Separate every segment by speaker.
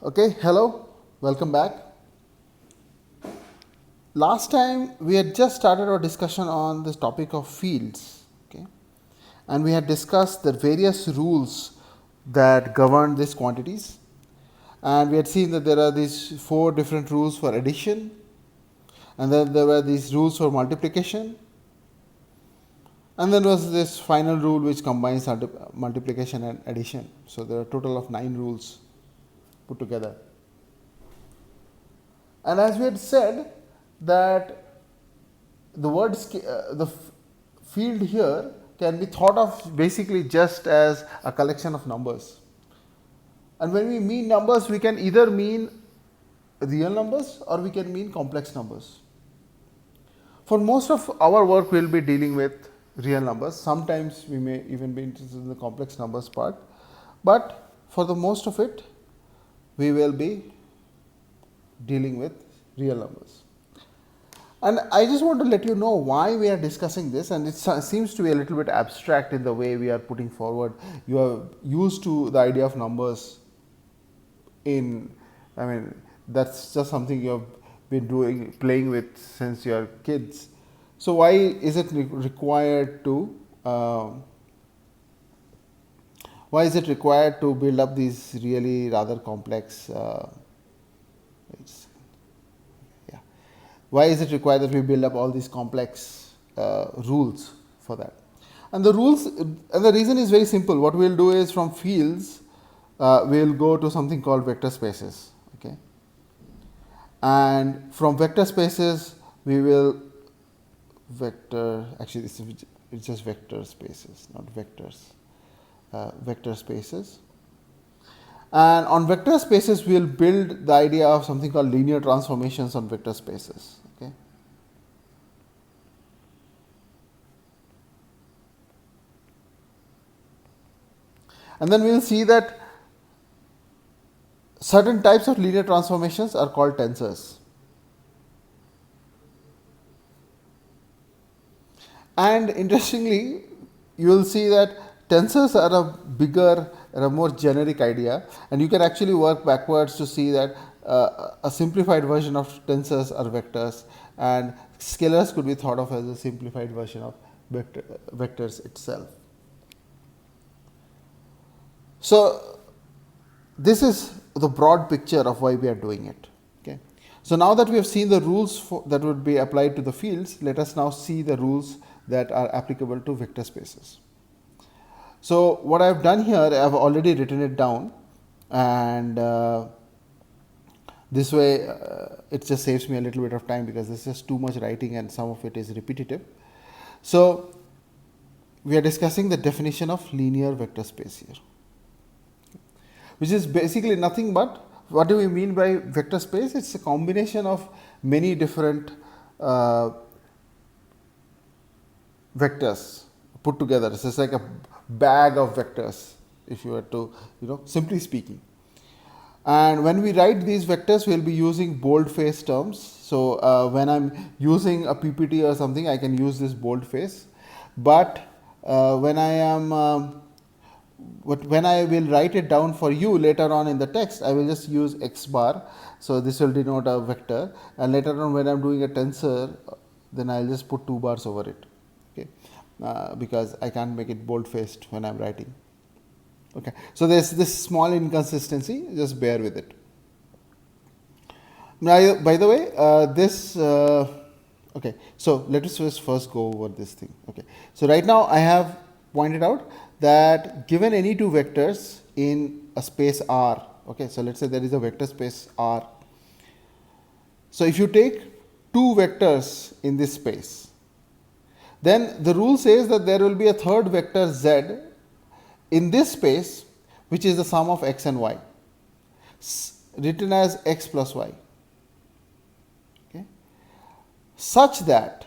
Speaker 1: Okay, hello, welcome back. Last time we had just started our discussion on this topic of fields, okay, and we had discussed the various rules that govern these quantities, and we had seen that there are these four different rules for addition, and then there were these rules for multiplication, and then was this final rule which combines multiplication and addition. So there are a total of 9 rules put together. And as we had said that the field here can be thought of basically just as a collection of numbers. And when we mean numbers, we can either mean real numbers or we can mean complex numbers. For most of our work, we will be dealing with real numbers. Sometimes we may even be interested in the complex numbers part, but for the most of it, we will be dealing with real numbers. And I just want to let you know why we are discussing this, and it seems to be a little bit abstract in the way we are putting forward. You are used to the idea of numbers that's just something you have been playing with since you are kids. So why is it required to build up these really rather complex why is it required that we build up all these complex rules for that? And the reason is very simple. What we will do is from fields, we will go to something called vector spaces. Okay, and from vector spaces, we will it's just vector spaces, not vectors. Vector spaces. And on vector spaces, we will build the idea of something called linear transformations on vector spaces. Okay. And then we will see that certain types of linear transformations are called tensors. And interestingly, you will see that tensors are a more generic idea, and you can actually work backwards to see that a simplified version of tensors are vectors, and scalars could be thought of as a simplified version of vectors itself. So this is the broad picture of why we are doing it. Okay. So now that we have seen the rules that would be applied to the fields, let us now see the rules that are applicable to vector spaces. So what I have done here, I have already written it down, and this way it just saves me a little bit of time because this is too much writing and some of it is repetitive. So we are discussing the definition of linear vector space here, which is basically nothing but, what do we mean by vector space? It's a combination of many different vectors put together. It's just like a bag of vectors, if you were to, simply speaking. And when we write these vectors, we will be using boldface terms. So when I'm using a PPT or something, I can use this boldface. But when I will write it down for you later on in the text, I will just use X bar. So this will denote a vector, and later on when I'm doing a tensor, then I'll just put 2 bars over it. Okay, because I can't make it bold faced when I'm writing. Okay, so there's this small inconsistency, just bear with it. Now, by the way, okay, so let us first go over this thing. Okay, so right now I have pointed out that given any two vectors in a space R, okay, so let's say there is a vector space R. So if you take two vectors in this space, then the rule says that there will be a third vector Z in this space, which is the sum of x and y, written as x plus y. Okay. Such that,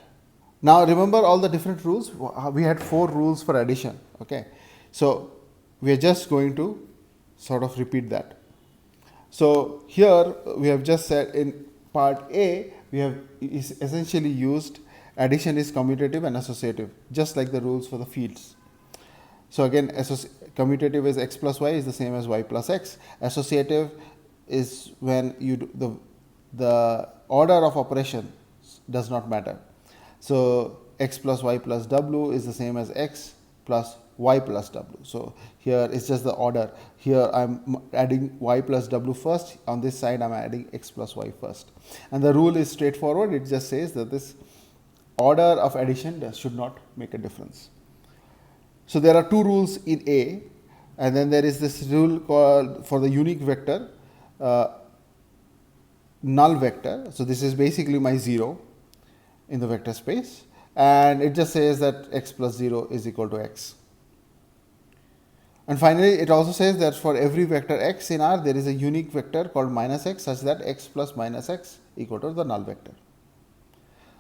Speaker 1: now remember all the different rules. We had 4 rules for addition. Okay, so we are just going to sort of repeat that. So here we have just said in part A, we have essentially used addition is commutative and associative, just like the rules for the fields. So again, commutative is x plus y is the same as y plus x. Associative is when you do the order of operation does not matter. So x plus y plus w is the same as x plus y plus w. So here it's just the order. Here I'm adding y plus w first. On this side I'm adding x plus y first. And the rule is straightforward. It just says that this order of addition should not make a difference. So there are two rules in A, and then there is this rule called for the unique vector, null vector. So this is basically my 0 in the vector space, and it just says that x plus 0 is equal to x. And finally, it also says that for every vector x in R, there is a unique vector called minus x such that x plus minus x equal to the null vector.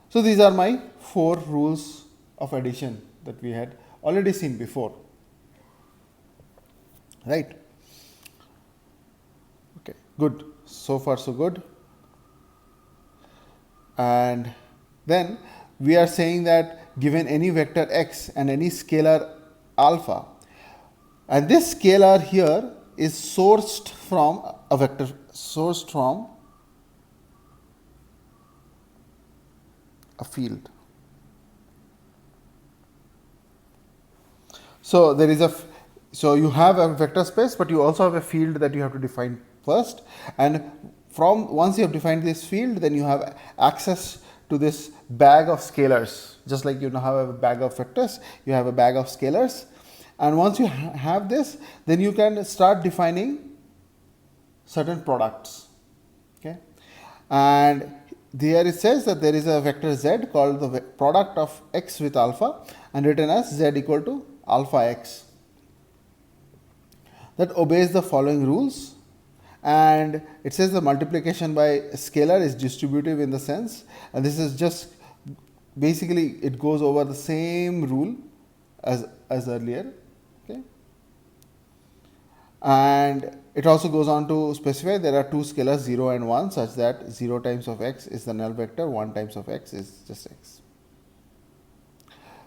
Speaker 1: So these are my 4 rules of addition that we had already seen before, right? Okay, good. So far so good. And then we are saying that given any vector x and any scalar alpha, and this scalar here is sourced from a vector, sourced from a field. So there is so you have a vector space, but you also have a field that you have to define first, and from once you have defined this field, then you have access to this bag of scalars. Just like you have a bag of vectors, you have a bag of scalars, and once you have this, then you can start defining certain products. Okay, and there it says that there is a vector z called the product of x with alpha, and written as z equal to alpha x, that obeys the following rules. And it says the multiplication by scalar is distributive in the sense, and this is just basically it goes over the same rule as earlier. Okay, and it also goes on to specify there are two scalars 0 and 1 such that 0 times of x is the null vector, 1 times of x is just x.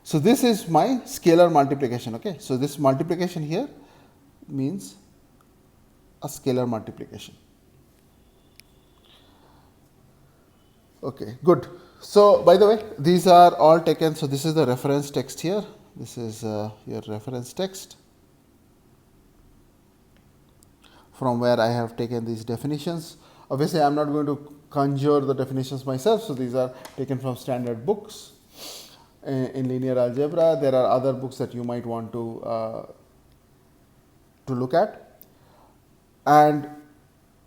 Speaker 1: So this is my scalar multiplication. Okay, so this multiplication here means a scalar multiplication. Okay, good. So by the way, these are all taken. So this is the reference text here. This is your reference text from where I have taken these definitions. Obviously, I am not going to conjure the definitions myself. So these are taken from standard books in linear algebra. There are other books that you might want to look at. And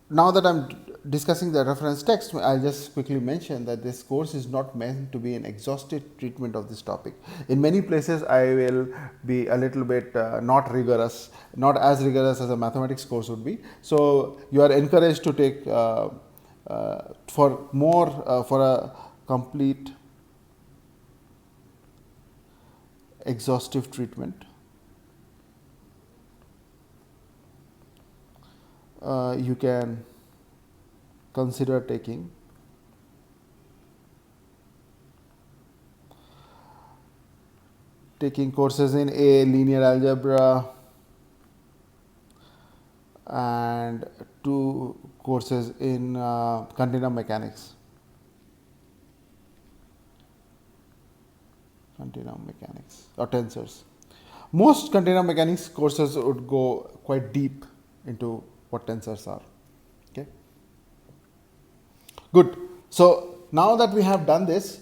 Speaker 1: now that I am discussing the reference text, I will just quickly mention that this course is not meant to be an exhaustive treatment of this topic. In many places, I will be a little bit not rigorous, not as rigorous as a mathematics course would be. So you are encouraged to take for a complete exhaustive treatment. You can consider taking courses in A, linear algebra, and 2 courses in continuum mechanics. Or tensors. Most continuum mechanics courses would go quite deep into what tensors are. Okay, good. So now that we have done this,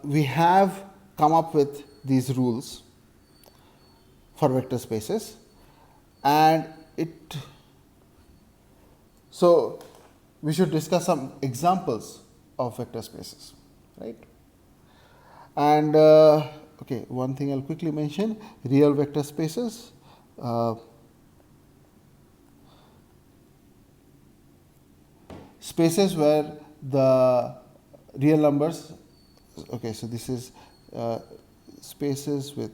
Speaker 1: we have come up with these rules for vector spaces, and so we should discuss some examples of vector spaces, right? And okay, one thing I'll quickly mention: real vector spaces. Spaces where the real numbers, okay, so this is spaces with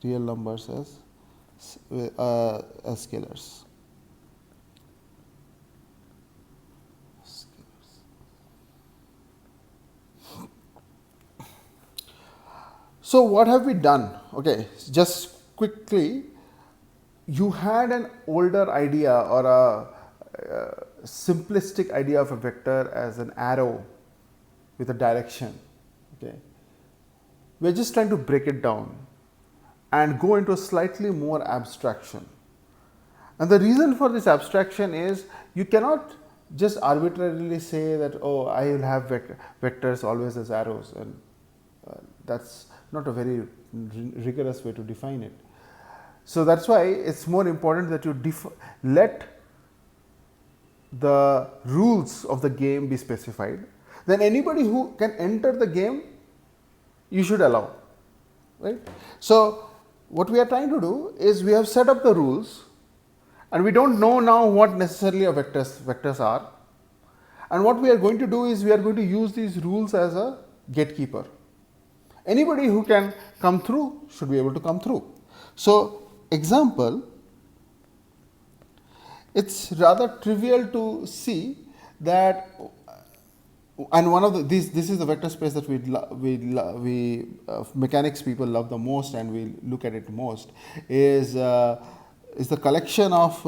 Speaker 1: real numbers as scalars. So what have we done? Okay, just quickly, you had an older idea or simplistic idea of a vector as an arrow with a direction. Okay, we're just trying to break it down and go into a slightly more abstraction. And the reason for this abstraction is you cannot just arbitrarily say that, oh, I will have vectors always as arrows, and that's not a very rigorous way to define it. So that's why it's more important that you let the rules of the game be specified. Then anybody who can enter the game, you should allow, right? So what we are trying to do is we have set up the rules, and we don't know now what necessarily a vectors are. And what we are going to do is we are going to use these rules as a gatekeeper. Anybody who can come through should be able to come through. So example, it's rather trivial to see that, and one of this is the vector space that we mechanics people love the most, and we look at it most, is the collection of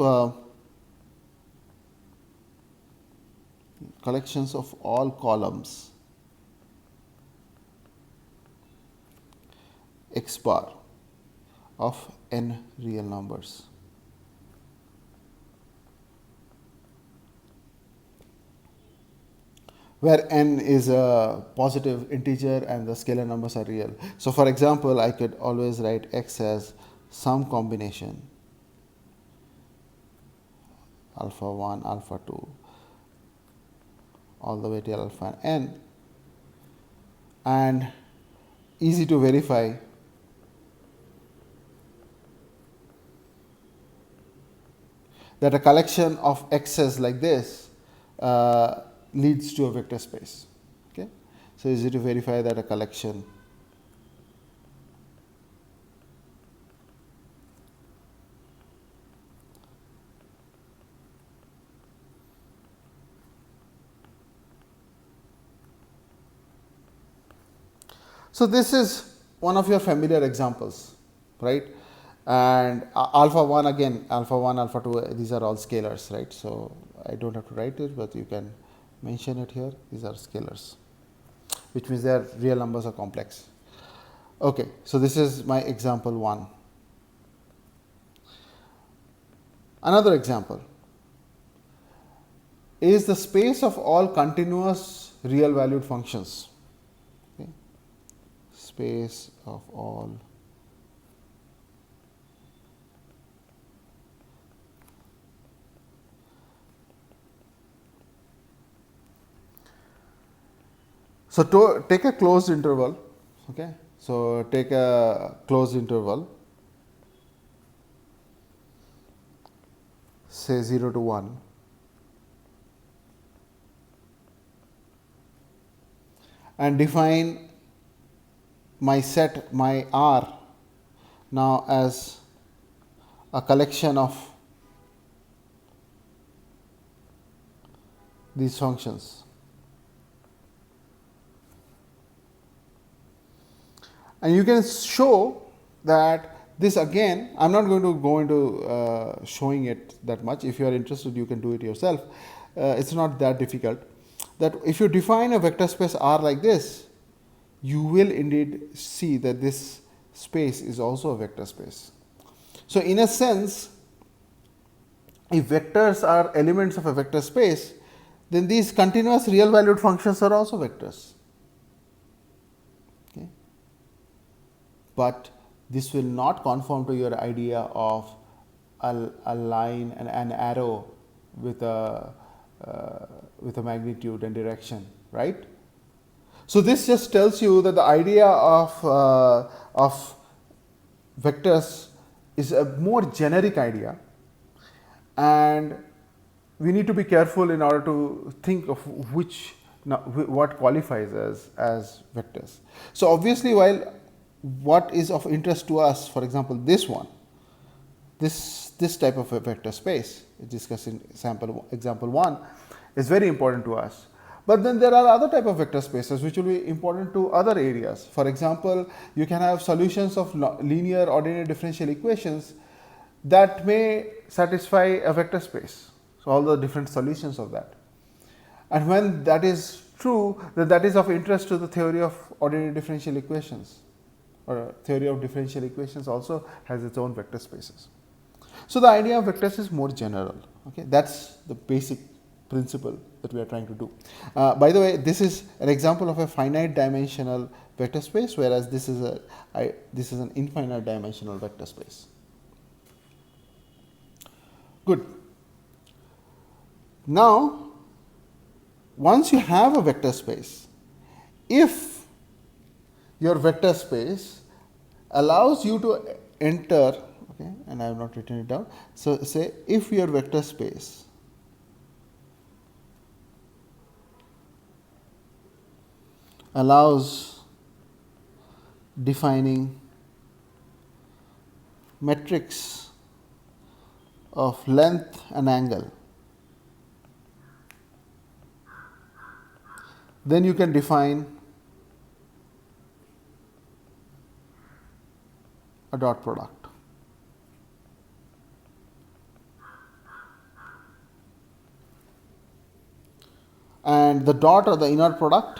Speaker 1: collections of all columns x bar of n real numbers. Where n is a positive integer and the scalar numbers are real. So for example, I could always write x as some combination alpha 1, alpha 2, all the way till alpha n, and easy to verify that a collection of x's like this leads to a vector space. Okay, so easy to verify that a collection So this is one of your familiar examples, right? And alpha 1 again, alpha 1, alpha 2, these are all scalars, right? So I don't have to write it, but you can mention it here. These are scalars, which means their real numbers are complex. Okay, so this is my example 1. Another example is the space of all continuous real valued functions. Okay. Space of all so to take a closed interval. Okay, so take a closed interval, say 0 to 1, and define my set, my R, now as a collection of these functions. And you can show that this, again, I am not going to go into showing it that much. If you are interested, you can do it yourself. It's not that difficult. That if you define a vector space R like this, you will indeed see that this space is also a vector space. So in a sense, if vectors are elements of a vector space, then these continuous real valued functions are also vectors. Okay. But this will not conform to your idea of a line and an arrow with a magnitude and direction, right? So this just tells you that the idea of vectors is a more generic idea, and we need to be careful in order to think of what qualifies as vectors. So obviously, while what is of interest to us, for example, this one, this type of a vector space discussed in example 1 is very important to us. But then there are other type of vector spaces which will be important to other areas. For example, you can have solutions of linear ordinary differential equations that may satisfy a vector space. So, all the different solutions of that. And when that is true, then that is of interest to the theory of ordinary differential equations, or theory of differential equations also has its own vector spaces. So, the idea of vectors is more general. Okay, that is the basic principle that we are trying to do. By the way, this is an example of a finite dimensional vector space, whereas this is an infinite dimensional vector space. Good. Now, once you have a vector space, if your vector space allows you to enter, okay, and I have not written it down. So, say if your vector space allows defining metrics of length and angle, then you can define a dot product. And the dot or the inner product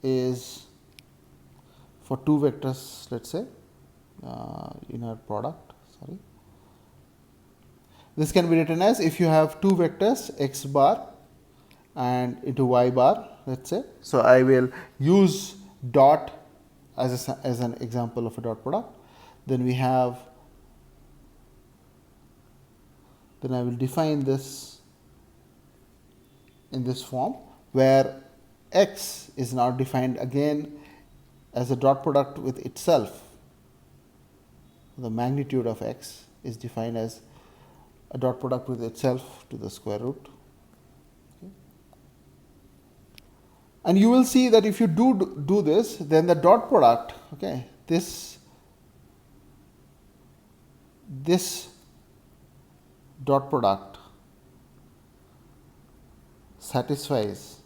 Speaker 1: is for two vectors, let us say inner product, sorry. This can be written as, if you have two vectors x bar and into y bar, let us say. So, I will use dot as an example of a dot product. Then we have, then I will define this in this form, where x is now defined again as a dot product with itself. The magnitude of x is defined as a dot product with itself to the square root. Okay. And you will see that if you do this, then the dot product, okay, this dot product satisfies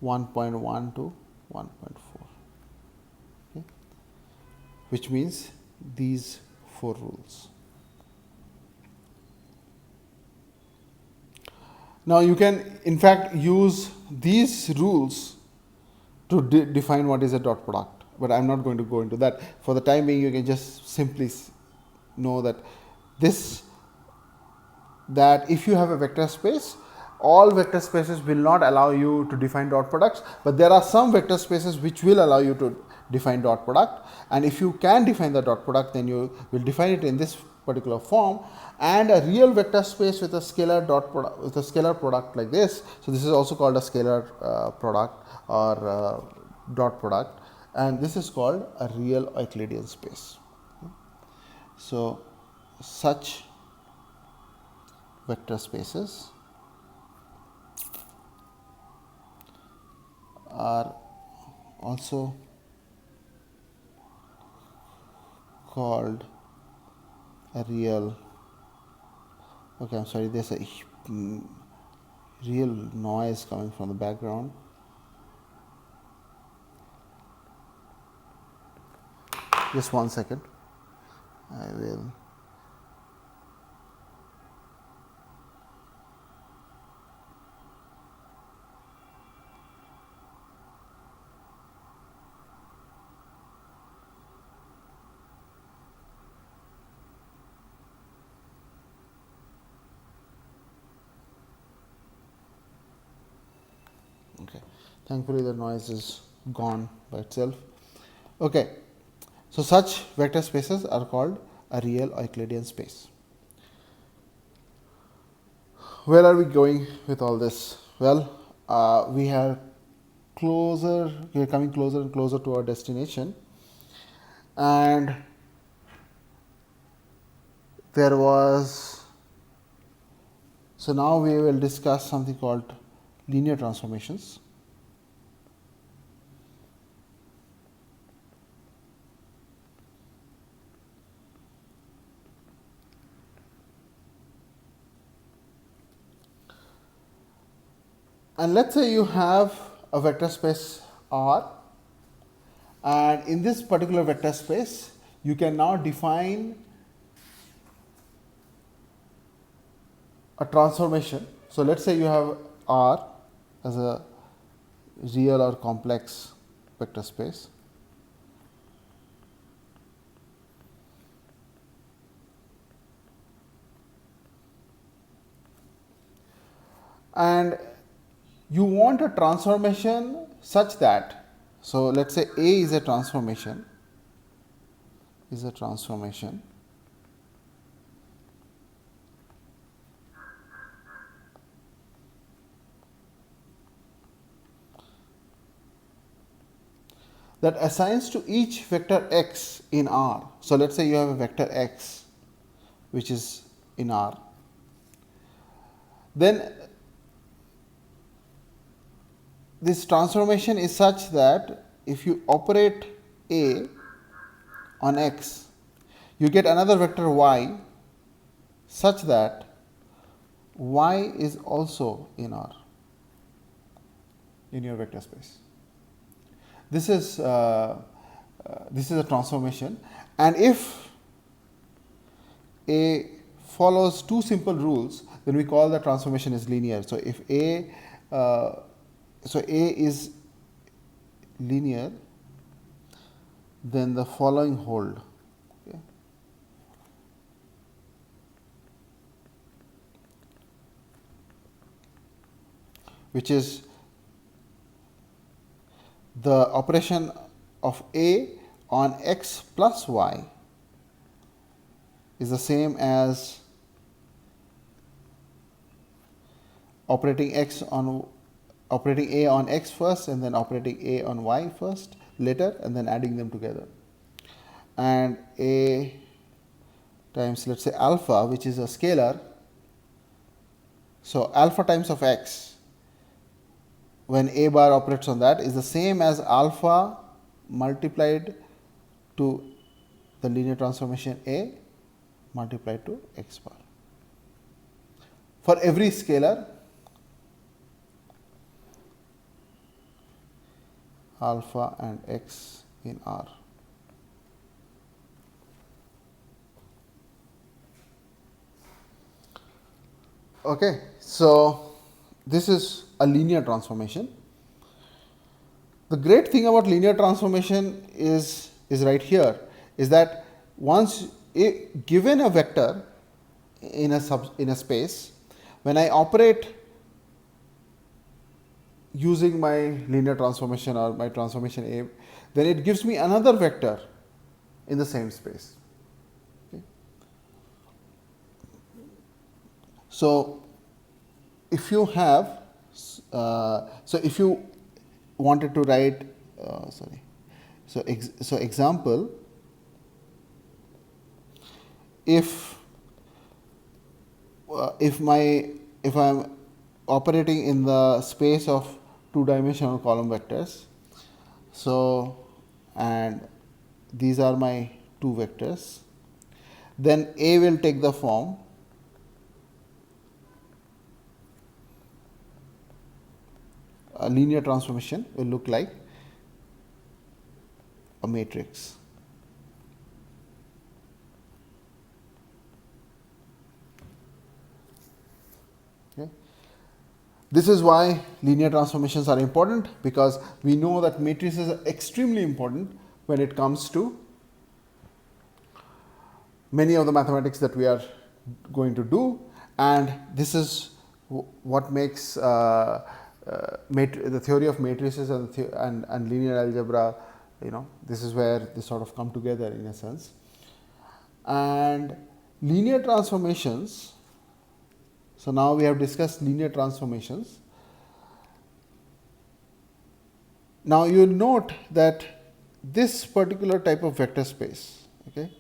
Speaker 1: 1.1 to 1.4, okay, which means these 4 rules. Now, you can in fact use these rules to define what is a dot product, but I am not going to go into that. For the time being, you can just simply know that that if you have a vector space, all vector spaces will not allow you to define dot products, but there are some vector spaces which will allow you to define dot product. And if you can define the dot product, then you will define it in this particular form. And a real vector space with a scalar dot product, with a scalar product like this. So, this is also called a scalar product or dot product, and this is called a real Euclidean space. So, such vector spaces are also called a real, okay, I am sorry, there is a real noise coming from the background. Just 1 second, I will. Okay. Thankfully, the noise is gone by itself. Okay. So, such vector spaces are called a real Euclidean space. Where are we going with all this? Well, we are coming closer and closer to our destination, and there was, so now we will discuss something called linear transformations. And let us say you have a vector space R, and in this particular vector space you can now define a transformation. So, let us say you have R as a real or complex vector space. And you want a transformation such that, so let us say A is a transformation, that assigns to each vector x in R. So, let us say you have a vector x which is in R. Then this transformation is such that if you operate A on x, you get another vector y such that y is also in R in your vector space. This is a transformation, and if A follows two simple rules, then we call the transformation is linear. So, if A is linear, then the following hold. Okay. Which is the operation of A on x plus y is the same as operating A on x first and then operating A on y first later and then adding them together. And A times, let us say, alpha, which is a scalar. So, alpha times of x when A bar operates on that is the same as alpha multiplied to the linear transformation A multiplied to x bar. For every scalar, alpha and x in R. Okay, so this is a linear transformation. The great thing about linear transformation is right here, is that once given a vector in a space, when I operate using my linear transformation or my transformation A, then it gives me another vector in the same space. Okay. So, if you have if you wanted to write so example, if I'm operating in the space of two-dimensional column vectors, so and these are my two vectors, then A will take the form a linear transformation will look like a matrix. Okay. This is why linear transformations are important, because we know that matrices are extremely important when it comes to many of the mathematics that we are going to do, and this is what makes the theory of matrices and linear algebra, this is where they sort of come together in a sense. And linear transformations, so now we have discussed linear transformations. Now you will note that this particular type of vector space, okay,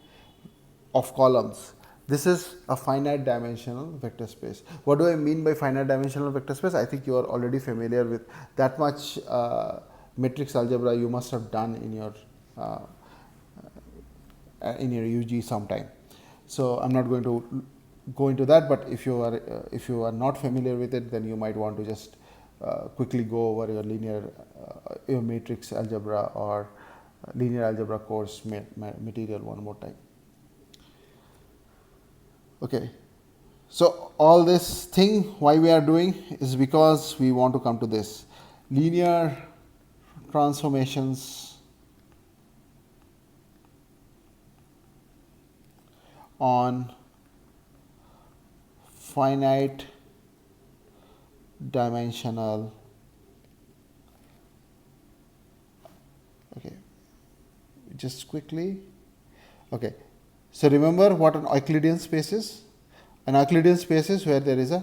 Speaker 1: of columns, this is a finite dimensional vector space. What do I mean by finite dimensional vector space? I think you are already familiar with that much matrix algebra you must have done in your UG sometime. So, I am not going to go into that, but if you are not familiar with it, then you might want to just quickly go over your linear your matrix algebra or linear algebra course material one more time. Okay. So, all this thing why we are doing is because we want to come to this linear transformations on finite dimensional. Okay, just quickly. Okay, so remember what an Euclidean space is. An Euclidean space is where there is a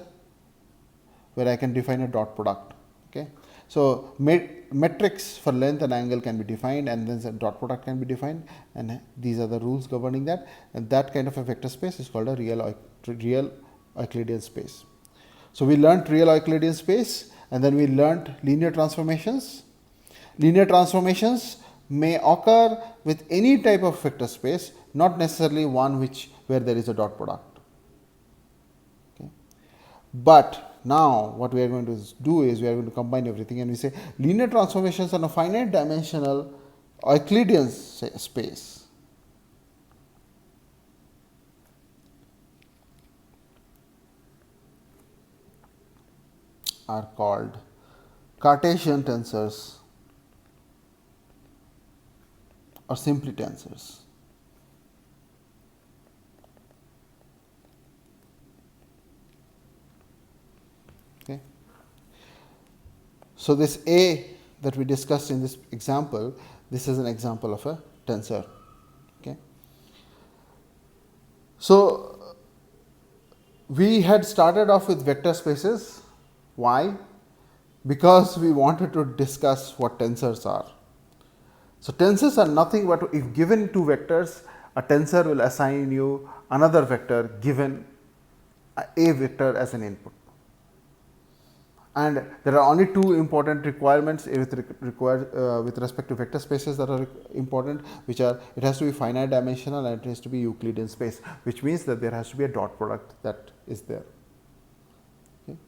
Speaker 1: where I can define a dot product. Okay, so metrics for length and angle can be defined, and then the dot product can be defined, and these are the rules governing that. And that kind of a vector space is called a real Euclidean space. So we learnt real Euclidean space, and then we learnt linear transformations. Linear transformations may occur with any type of vector space, not necessarily one where there is a dot product. Okay. But now what we are going to do is we are going to combine everything, and we say linear transformations on a finite dimensional Euclidean space are called Cartesian tensors or simply tensors. Okay. So, this A that we discussed in this example, this is an example of a tensor. Okay. So, we had started off with vector spaces. Why? Because we wanted to discuss what tensors are. So, tensors are nothing but if given two vectors, a tensor will assign you another vector given a vector as an input. And there are only two important requirements with respect to vector spaces that are important, which are it has to be finite dimensional and it has to be Euclidean space, which means that there has to be a dot product that is there. Okay.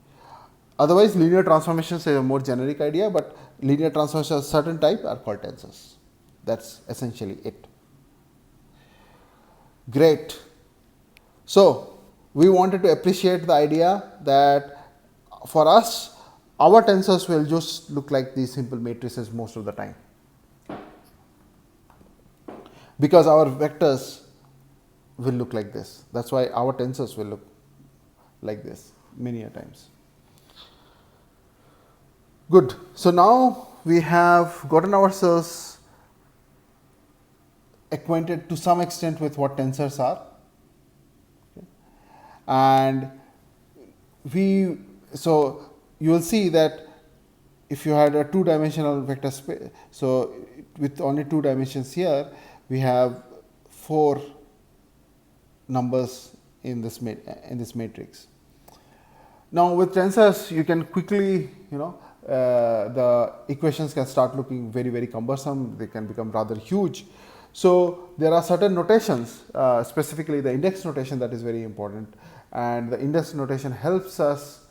Speaker 1: Otherwise, linear transformations is a more generic idea, but linear transformations of certain type are called tensors. That's essentially it. Great. So, we wanted to appreciate the idea that for us, our tensors will just look like these simple matrices most of the time, because our vectors will look like this. That is why our tensors will look like this many a times. Good. So, now we have gotten ourselves acquainted to some extent with what tensors are, okay. And so you will see that if you had a two dimensional vector space, so with only two dimensions here, we have 4 numbers in this matrix. Now, with tensors, you can quickly, the equations can start looking very cumbersome. They can become rather huge. So, there are certain notations, specifically the index notation, that is very important, and the index notation helps us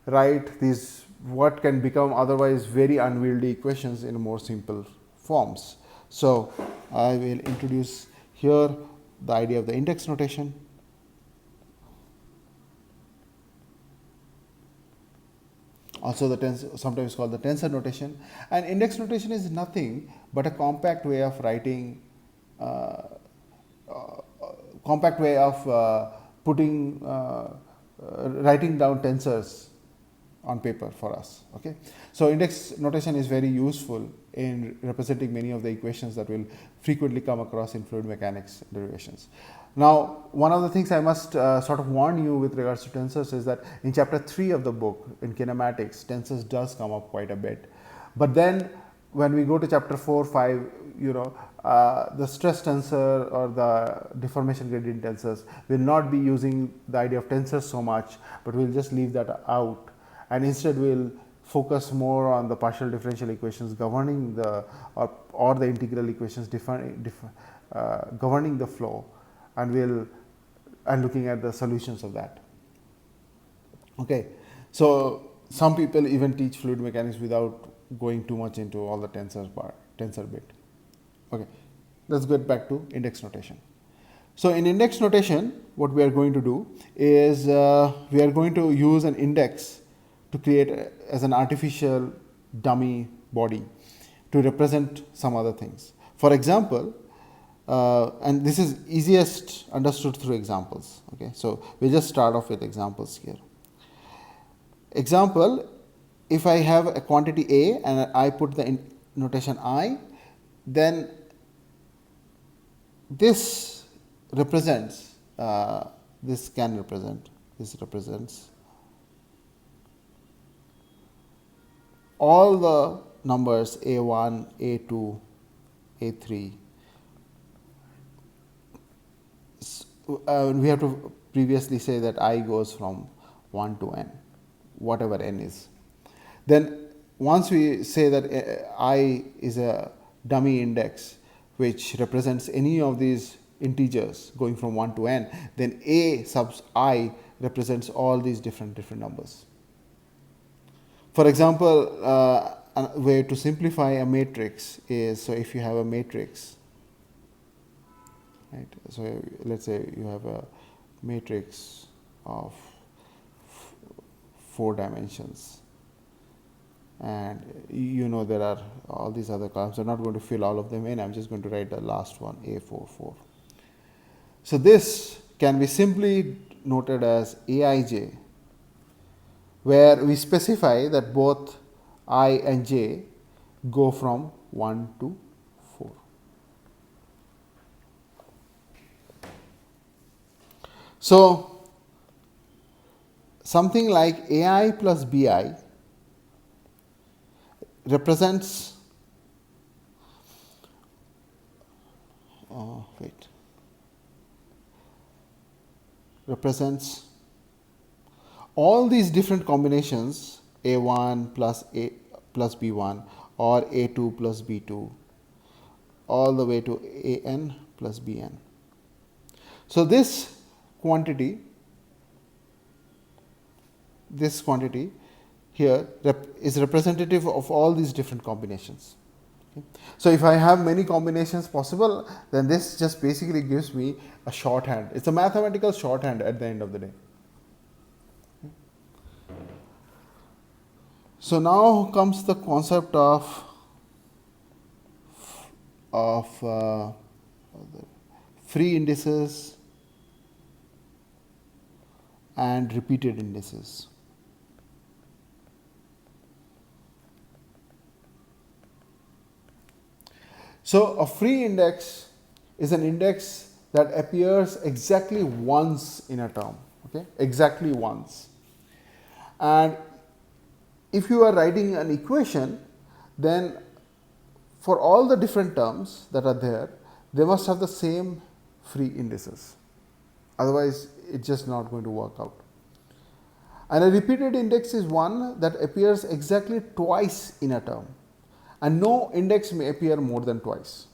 Speaker 1: write these what can become otherwise very unwieldy equations in more simple forms. So, I will introduce here the idea of the index notation. Also the sometimes called the tensor notation, and index notation is nothing but a compact way of writing writing down tensors on paper for us. Okay. So, index notation is very useful in representing many of the equations that will frequently come across in fluid mechanics derivations. Now, one of the things I must sort of warn you with regards to tensors is that in chapter 3 of the book, in kinematics, tensors does come up quite a bit. But then when we go to chapter 4, 5, the stress tensor or the deformation gradient tensors will not be using the idea of tensors so much, but we will just leave that out, and instead we will focus more on the partial differential equations governing the or the integral equations governing the flow, and looking at the solutions of that. Okay. So, some people even teach fluid mechanics without going too much into all the tensor bit. Okay, let's get back to index notation. So in index notation, what we are going to do is we are going to use an index to create as an artificial dummy body to represent some other things. For example, and this is easiest understood through examples. Okay, so we'll just start off with examples here. Example, if I have a quantity A and I put the notation I, then this represents, this represents all the numbers A1, A2, A3. We have to previously say that I goes from 1 to n, whatever n is. Then once we say that I is a dummy index which represents any of these integers going from 1 to n, then A subs I represents all these different numbers. For example, a way to simplify a matrix is, so if you have a matrix, right, so let's say you have a matrix of 4 dimensions, and you know there are all these other columns. I'm not going to fill all of them in, I'm just going to write the last one, A4, 4. So this can be simply noted as Aij, where we specify that both I and j go from 1 to 4. So something like Ai plus Bi represents, represents all these different combinations, A1 plus A plus B1 or A2 plus B2 all the way to An plus Bn. So this quantity here is representative of all these different combinations. Okay. So if I have many combinations possible, then this just basically gives me a shorthand. It's a mathematical shorthand at the end of the day. So now comes the concept of free indices and repeated indices. So a free index is an index that appears exactly once in a term, okay, exactly once. And if you are writing an equation, then for all the different terms that are there, they must have the same free indices. Otherwise, it's just not going to work out. And a repeated index is one that appears exactly twice in a term, and no index may appear more than twice.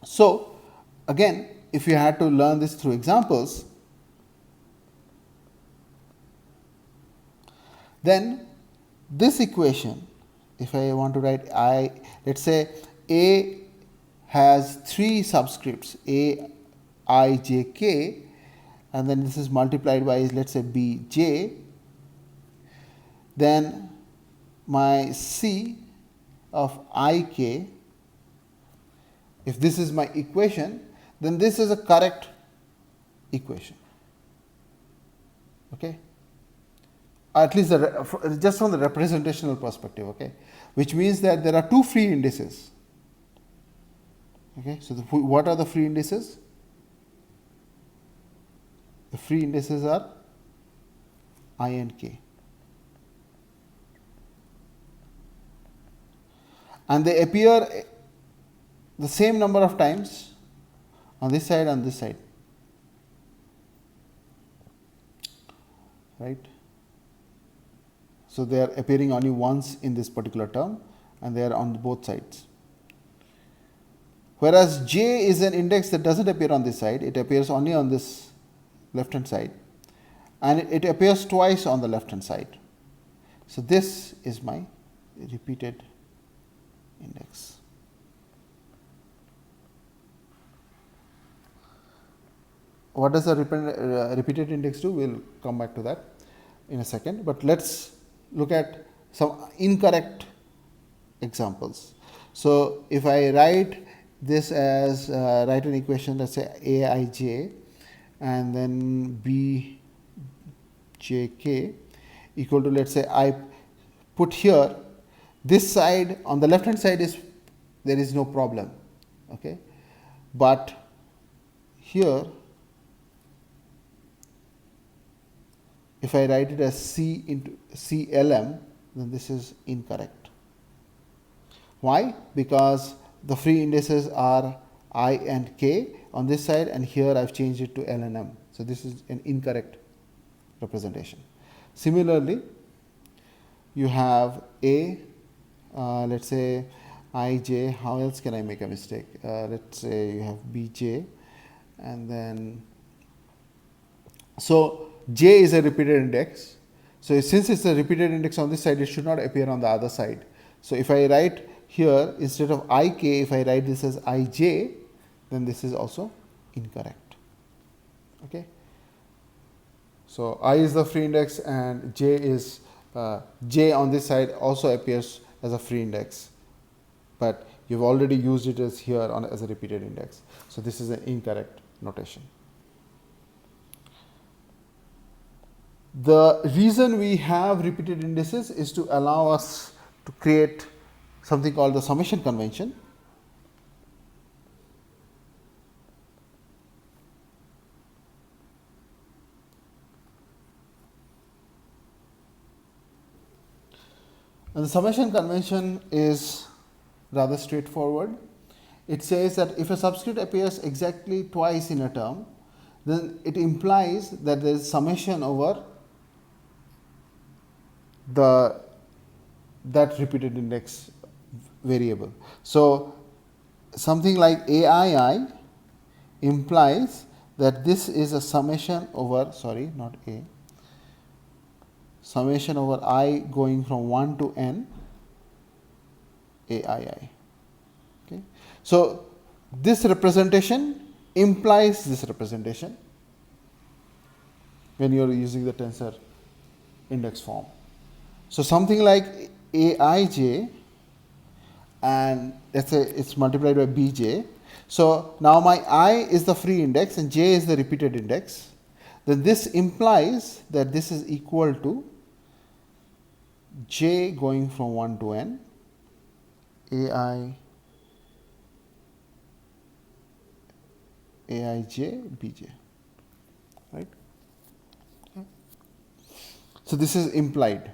Speaker 1: So again, if you had to learn this through examples, then this equation, if I want to write let's say A has 3 subscripts, A, I, J, K, and then this is multiplied by, let's say, B, J, then my C of I, K, if this is my equation, then this is a correct equation. Okay? At least just from the representational perspective, okay, which means that there are 2 free indices. Okay, so what are the free indices? The free indices are I and K, and they appear the same number of times on this side and this side, right? So they are appearing only once in this particular term, and they are on both sides. Whereas J is an index that doesn't appear on this side, it appears only on this left hand side, and it appears twice on the left hand side. So this is my repeated index. what does the repeated index do? We will come back to that in a second, but let us look at some incorrect examples. So, if I write this as write an equation, let us say Aij and then Bjk equal to, let us say, I put here this side on the left hand side is there is no problem, okay, but here if I write it as C into CLM, then this is incorrect. Why? Because the free indices are I and K on this side, and here I have changed it to L and M. So, this is an incorrect representation. Similarly, you have A, let us say Ij, how else can I make a mistake? Let us say you have Bj, and then, so J is a repeated index. So, since it is a repeated index on this side, it should not appear on the other side. So, if I write here instead of Ik, if I write this as Ij, then this is also incorrect. Okay. So, I is the free index and J is J on this side also appears as a free index, but you have already used it as here on as a repeated index. So, this is an incorrect notation. The reason we have repeated indices is to allow us to create something called the summation convention. And the summation convention is rather straightforward. It says that if a subscript appears exactly twice in a term, then it implies that there is summation over that repeated index variable. So, something like AII implies that this is a summation over, sorry, not A, summation over I going from 1 to n AII. Okay. So, this representation implies this representation when you are using the tensor index form. So, something like Aij and let us say it is multiplied by Bj. So, now my I is the free index and j is the repeated index, then this implies that this is equal to j going from 1 to n Aij Bj, right. So, this is implied.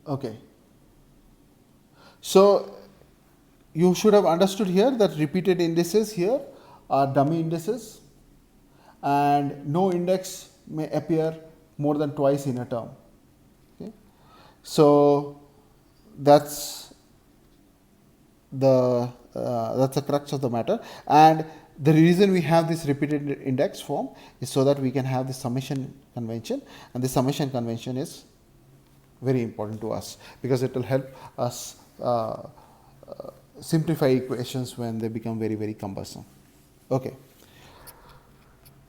Speaker 1: Okay. So, you should have understood here that repeated indices here are dummy indices and no index may appear more than twice in a term. Okay. So, that is the crux of the matter, and the reason we have this repeated index form is so that we can have the summation convention, and the summation convention is very important to us because it will help us simplify equations when they become very, very cumbersome. Okay.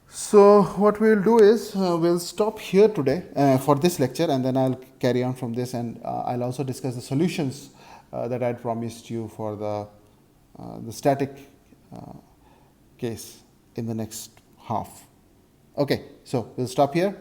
Speaker 1: So, what we will do is we will stop here today for this lecture, and then I will carry on from this, and I will also discuss the solutions that I had promised you for the static case in the next half. Okay. So, we will stop here.